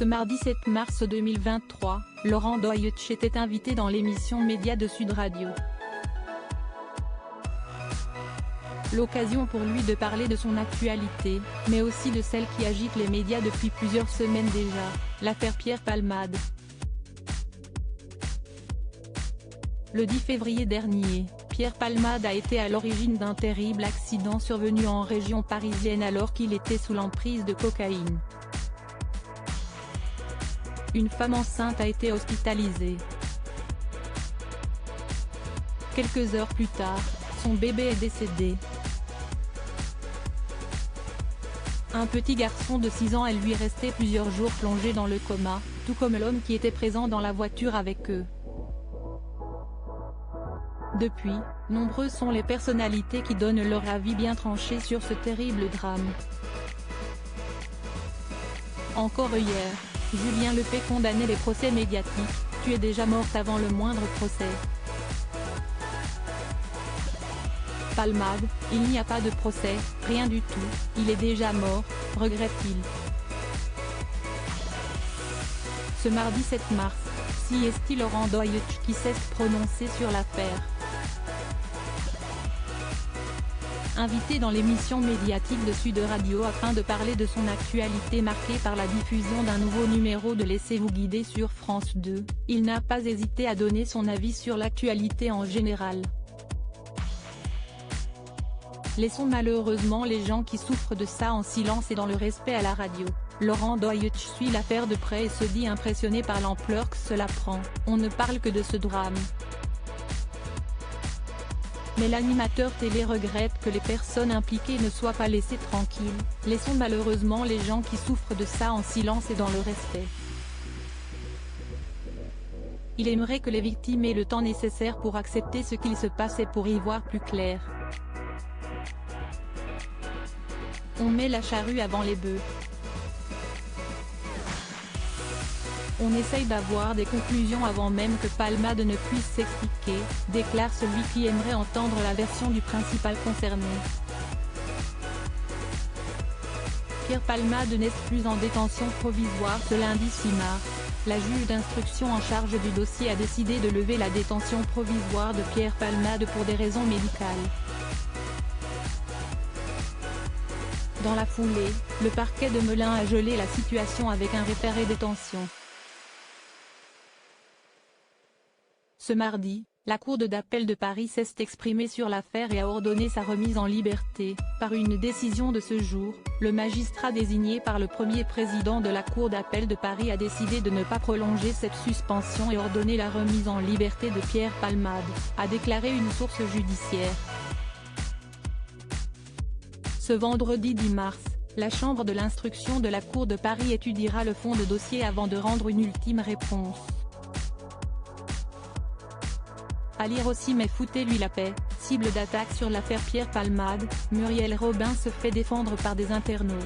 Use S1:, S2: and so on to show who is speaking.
S1: Ce mardi 7 mars 2023, Laurent Deutsch était invité dans l'émission Média de Sud Radio. L'occasion pour lui de parler de son actualité, mais aussi de celle qui agite les médias depuis plusieurs semaines déjà, l'affaire Pierre Palmade. Le 10 février dernier, Pierre Palmade a été à l'origine d'un terrible accident survenu en région parisienne alors qu'il était sous l'emprise de cocaïne. Une femme enceinte a été hospitalisée. Quelques heures plus tard, son bébé est décédé. Un petit garçon de 6 ans est lui resté plusieurs jours plongé dans le coma, tout comme l'homme qui était présent dans la voiture avec eux. Depuis, nombreuses sont les personnalités qui donnent leur avis bien tranché sur ce terrible drame. Encore hier, Julien Lepers condamnait les procès médiatiques. « Tu es déjà morte avant le moindre procès. » Palmade, il n'y a pas de procès, rien du tout, il est déjà mort, regrette-t-il. Ce mardi 7 mars, c'est Laurent Deutsch qui s'est prononcé sur l'affaire. Invité dans l'émission médiatique de Sud Radio afin de parler de son actualité marquée par la diffusion d'un nouveau numéro de Laissez-vous guider sur France 2, il n'a pas hésité à donner son avis sur l'actualité en général. Laissons malheureusement les gens qui souffrent de ça en silence et dans le respect à la radio. Laurent Deutsch suit l'affaire de près et se dit impressionné par l'ampleur que cela prend. On ne parle que de ce drame. Mais l'animateur télé regrette que les personnes impliquées ne soient pas laissées tranquilles. Laissons malheureusement les gens qui souffrent de ça en silence et dans le respect. Il aimerait que les victimes aient le temps nécessaire pour accepter ce qu'il se passe et pour y voir plus clair. On met la charrue avant les bœufs. On essaye d'avoir des conclusions avant même que Palmade ne puisse s'expliquer, déclare celui qui aimerait entendre la version du principal concerné. Pierre Palmade n'est plus en détention provisoire ce lundi 6 mars. La juge d'instruction en charge du dossier a décidé de lever la détention provisoire de Pierre Palmade pour des raisons médicales. Dans la foulée, le parquet de Melun a gelé la situation avec un référé détention. Ce mardi, la Cour d'appel de Paris s'est exprimée sur l'affaire et a ordonné sa remise en liberté. Par une décision de ce jour, le magistrat désigné par le premier président de la Cour d'appel de Paris a décidé de ne pas prolonger cette suspension et ordonner la remise en liberté de Pierre Palmade, a déclaré une source judiciaire. Ce vendredi 10 mars, la Chambre de l'instruction de la Cour de Paris étudiera le fond de dossier avant de rendre une ultime réponse. À lire aussi mais foutez-lui la paix, cible d'attaque sur l'affaire Pierre Palmade, Muriel Robin se fait défendre par des internautes.